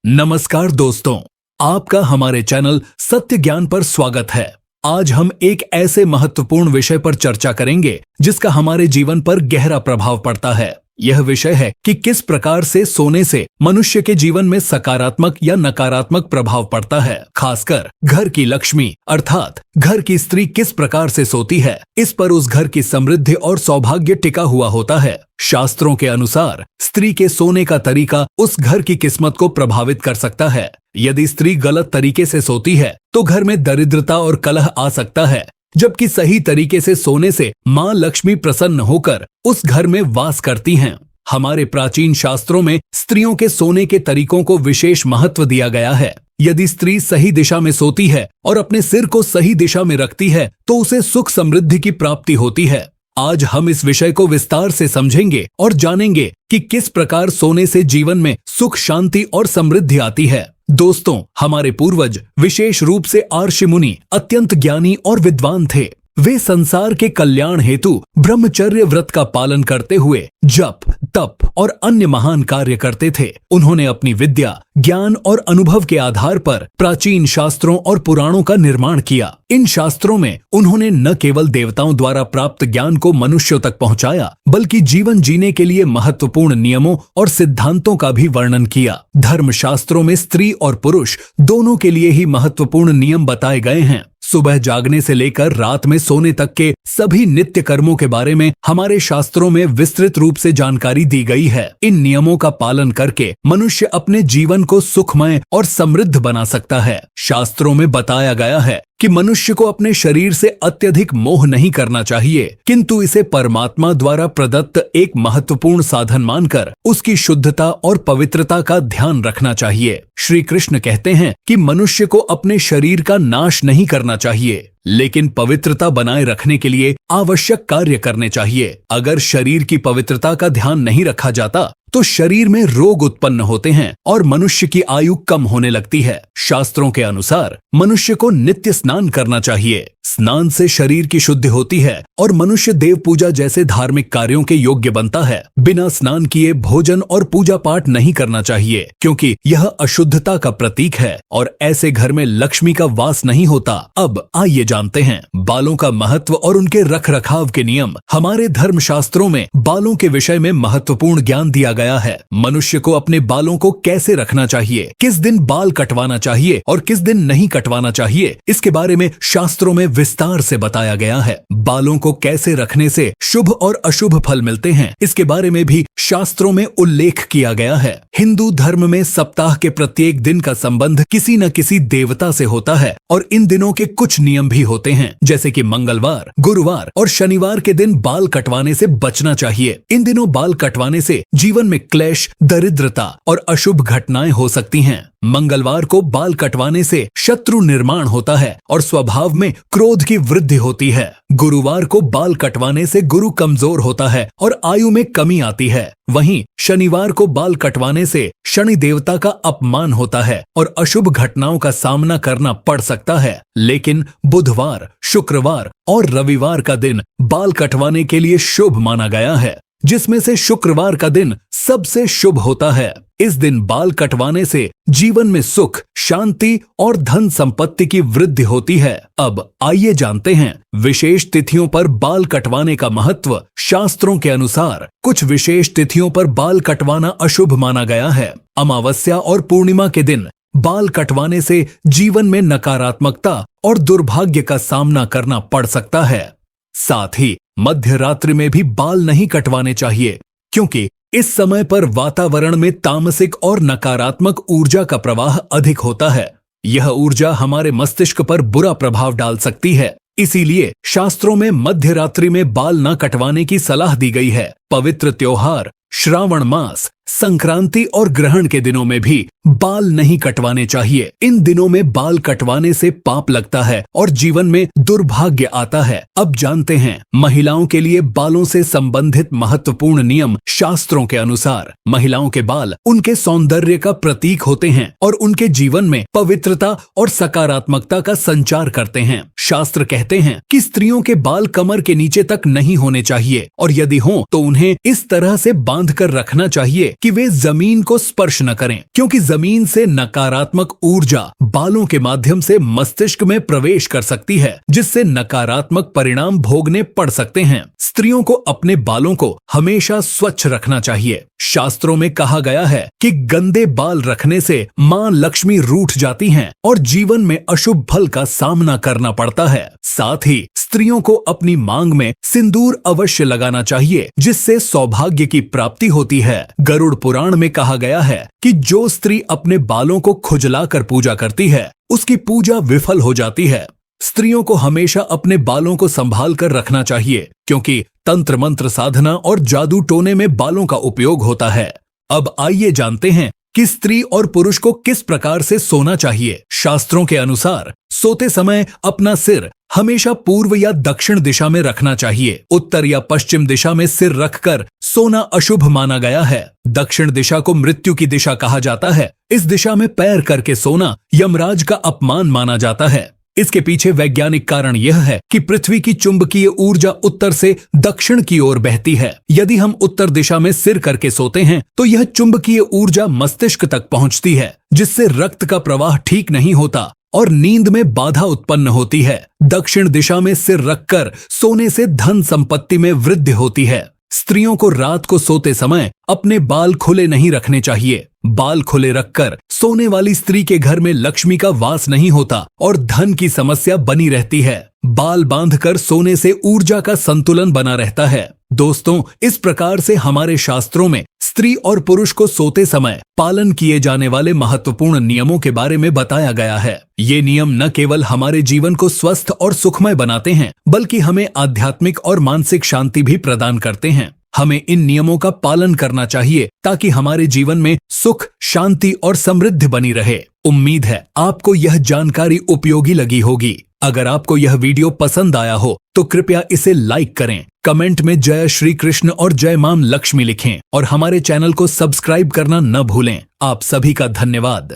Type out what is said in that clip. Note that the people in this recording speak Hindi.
नमस्कार दोस्तों, आपका हमारे चैनल सत्य ज्ञान पर स्वागत है। आज हम एक ऐसे महत्वपूर्ण विषय पर चर्चा करेंगे जिसका हमारे जीवन पर गहरा प्रभाव पड़ता है। यह विषय है कि किस प्रकार से सोने से मनुष्य के जीवन में सकारात्मक या नकारात्मक प्रभाव पड़ता है। खासकर घर की लक्ष्मी अर्थात घर की स्त्री किस प्रकार से सोती है, इस पर उस घर की समृद्धि और सौभाग्य टिका हुआ होता है। शास्त्रों के अनुसार स्त्री के सोने का तरीका उस घर की किस्मत को प्रभावित कर सकता है। यदि स्त्री गलत तरीके से सोती है तो घर में दरिद्रता और कलह आ सकता है, जबकि सही तरीके से सोने से मां लक्ष्मी प्रसन्न होकर उस घर में वास करती हैं। हमारे प्राचीन शास्त्रों में स्त्रियों के सोने के तरीकों को विशेष महत्व दिया गया है। यदि स्त्री सही दिशा में सोती है और अपने सिर को सही दिशा में रखती है तो उसे सुख समृद्धि की प्राप्ति होती है। आज हम इस विषय को विस्तार से समझेंगे और जानेंगे कि किस प्रकार सोने से जीवन में सुख, शांति और समृद्धि आती है। दोस्तों, हमारे पूर्वज विशेष रूप से आर्षि मुनि अत्यंत ज्ञानी और विद्वान थे। वे संसार के कल्याण हेतु ब्रह्मचर्य व्रत का पालन करते हुए जप, तप और अन्य महान कार्य करते थे। उन्होंने अपनी विद्या, ज्ञान और अनुभव के आधार पर प्राचीन शास्त्रों और पुराणों का निर्माण किया। इन शास्त्रों में उन्होंने न केवल देवताओं द्वारा प्राप्त ज्ञान को मनुष्यों तक पहुंचाया, बल्कि जीवन जीने के लिए महत्वपूर्ण नियमों और सिद्धांतों का भी वर्णन किया। धर्म शास्त्रों में स्त्री और पुरुष दोनों के लिए ही महत्वपूर्ण नियम बताए गए हैं। सुबह जागने से लेकर रात में सोने तक के सभी नित्य कर्मों के बारे में हमारे शास्त्रों में विस्तृत रूप से जानकारी दी गई है। इन नियमों का पालन करके मनुष्य अपने जीवन को सुखमय और समृद्ध बना सकता है। शास्त्रों में बताया गया है कि मनुष्य को अपने शरीर से अत्यधिक मोह नहीं करना चाहिए, किंतु इसे परमात्मा द्वारा प्रदत्त एक महत्वपूर्ण साधन मानकर उसकी शुद्धता और पवित्रता का ध्यान रखना चाहिए। श्री कृष्ण कहते हैं कि मनुष्य को अपने शरीर का नाश नहीं करना चाहिए, लेकिन पवित्रता बनाए रखने के लिए आवश्यक कार्य करने चाहिए। अगर शरीर की पवित्रता का ध्यान नहीं रखा जाता तो शरीर में रोग उत्पन्न होते हैं और मनुष्य की आयु कम होने लगती है। शास्त्रों के अनुसार मनुष्य को नित्य स्नान करना चाहिए। स्नान से शरीर की शुद्धि होती है और मनुष्य देव पूजा जैसे धार्मिक कार्यों के योग्य बनता है। बिना स्नान किए भोजन और पूजा पाठ नहीं करना चाहिए, क्योंकि यह अशुद्धता का प्रतीक है और ऐसे घर में लक्ष्मी का वास नहीं होता। अब आइए जानते हैं बालों का महत्व और उनके रख रखाव के नियम। हमारे धर्म शास्त्रों में बालों के विषय में महत्वपूर्ण ज्ञान दिया गया है। मनुष्य को अपने बालों को कैसे रखना चाहिए, किस दिन बाल कटवाना चाहिए और किस दिन नहीं कटवाना चाहिए, इसके बारे में शास्त्रों में विस्तार से बताया गया है। बालों को कैसे रखने से शुभ और अशुभ फल मिलते हैं, इसके बारे में भी शास्त्रों में उल्लेख किया गया है। हिंदू धर्म में सप्ताह के प्रत्येक दिन का संबंध किसी न किसी देवता से होता है और इन दिनों के कुछ नियम भी होते हैं, जैसे कि मंगलवार, गुरुवार और शनिवार के दिन बाल कटवाने से बचना चाहिए। इन दिनों बाल कटवाने से जीवन में क्लेश, दरिद्रता और अशुभ घटनाएं हो सकती हैं। मंगलवार को बाल कटवाने से शत्रु निर्माण होता है और स्वभाव में क्रोध की वृद्धि होती है। गुरुवार को बाल कटवाने से गुरु कमजोर होता है और आयु में कमी आती है। वहीं शनिवार को बाल कटवाने से शनि देवता का अपमान होता है और अशुभ घटनाओं का सामना करना पड़ सकता है। लेकिन बुधवार, शुक्रवार और रविवार का दिन बाल कटवाने के लिए शुभ माना गया है, जिसमें से शुक्रवार का दिन सबसे शुभ होता है। इस दिन बाल कटवाने से जीवन में सुख, शांति और धन संपत्ति की वृद्धि होती है। अब आइए जानते हैं विशेष तिथियों पर बाल कटवाने का महत्व। शास्त्रों के अनुसार कुछ विशेष तिथियों पर बाल कटवाना अशुभ माना गया है। अमावस्या और पूर्णिमा के दिन बाल कटवाने से जीवन में नकारात्मकता और दुर्भाग्य का सामना करना पड़ सकता है। साथ ही मध्य रात्रि में भी बाल नहीं कटवाने चाहिए, क्योंकि इस समय पर वातावरण में तामसिक और नकारात्मक ऊर्जा का प्रवाह अधिक होता है। यह ऊर्जा हमारे मस्तिष्क पर बुरा प्रभाव डाल सकती है। इसीलिए शास्त्रों में मध्य रात्रि में बाल न कटवाने की सलाह दी गई है। पवित्र त्योहार, श्रावण मास, संक्रांति और ग्रहण के दिनों में भी बाल नहीं कटवाने चाहिए। इन दिनों में बाल कटवाने से पाप लगता है और जीवन में दुर्भाग्य आता है। अब जानते हैं महिलाओं के लिए बालों से संबंधित महत्वपूर्ण नियम। शास्त्रों के अनुसार महिलाओं के बाल उनके सौंदर्य का प्रतीक होते हैं और उनके जीवन में पवित्रता और सकारात्मकता का संचार करते हैं। शास्त्र कहते हैं कि स्त्रियों के बाल कमर के नीचे तक नहीं होने चाहिए और यदि हों तो उन्हें इस तरह से बांध कर रखना चाहिए कि वे जमीन को स्पर्श न करें, क्योंकि जमीन से नकारात्मक ऊर्जा बालों के माध्यम से मस्तिष्क में प्रवेश कर सकती है, जिससे नकारात्मक परिणाम भोगने पड़ सकते हैं। स्त्रियों को अपने बालों को हमेशा स्वच्छ रखना चाहिए। शास्त्रों में कहा गया है कि गंदे बाल रखने से मां लक्ष्मी रूठ जाती हैं और जीवन में अशुभ फल का सामना करना पड़ता है। साथ ही स्त्रियों को अपनी मांग में सिंदूर अवश्य लगाना चाहिए, जिससे सौभाग्य की प्राप्ति होती है। गरुड़ पुराण में कहा गया है कि जो स्त्री अपने बालों को खुजलाकर पूजा करती है, उसकी पूजा विफल हो जाती है। स्त्रियों को हमेशा अपने बालों को संभाल कर रखना चाहिए, क्योंकि तंत्र मंत्र साधना और जादू टोने में बालों का उपयोग होता है। अब आइए जानते हैं कि स्त्री और पुरुष को किस प्रकार से सोना चाहिए। शास्त्रों के अनुसार सोते समय अपना सिर हमेशा पूर्व या दक्षिण दिशा में रखना चाहिए। उत्तर या पश्चिम दिशा में सिर रखकर सोना अशुभ माना गया है। दक्षिण दिशा को मृत्यु की दिशा कहा जाता है। इस दिशा में पैर करके सोना यमराज का अपमान माना जाता है। इसके पीछे वैज्ञानिक कारण यह है कि पृथ्वी की चुंबकीय ऊर्जा उत्तर से दक्षिण की ओर बहती है। यदि हम उत्तर दिशा में सिर करके सोते हैं तो यह चुंबकीय ऊर्जा मस्तिष्क तक पहुंचती है, जिससे रक्त का प्रवाह ठीक नहीं होता और नींद में बाधा उत्पन्न होती है। दक्षिण दिशा में सिर रखकर सोने से धन संपत्ति में वृद्धि होती है। स्त्रियों को रात को सोते समय अपने बाल खुले नहीं रखने चाहिए। बाल खुले रखकर सोने वाली स्त्री के घर में लक्ष्मी का वास नहीं होता और धन की समस्या बनी रहती है। बाल बांधकर सोने से ऊर्जा का संतुलन बना रहता है। दोस्तों, इस प्रकार से हमारे शास्त्रों में स्त्री और पुरुष को सोते समय पालन किए जाने वाले महत्वपूर्ण नियमों के बारे में बताया गया है। ये नियम न केवल हमारे जीवन को स्वस्थ और सुखमय बनाते हैं, बल्कि हमें आध्यात्मिक और मानसिक शांति भी प्रदान करते हैं। हमें इन नियमों का पालन करना चाहिए ताकि हमारे जीवन में सुख, शांति और समृद्धि बनी रहे। उम्मीद है आपको यह जानकारी उपयोगी लगी होगी। अगर आपको यह वीडियो पसंद आया हो तो कृपया इसे लाइक करें, कमेंट में जय श्री कृष्ण और जय मां लक्ष्मी लिखें और हमारे चैनल को सब्सक्राइब करना न भूलें। आप सभी का धन्यवाद।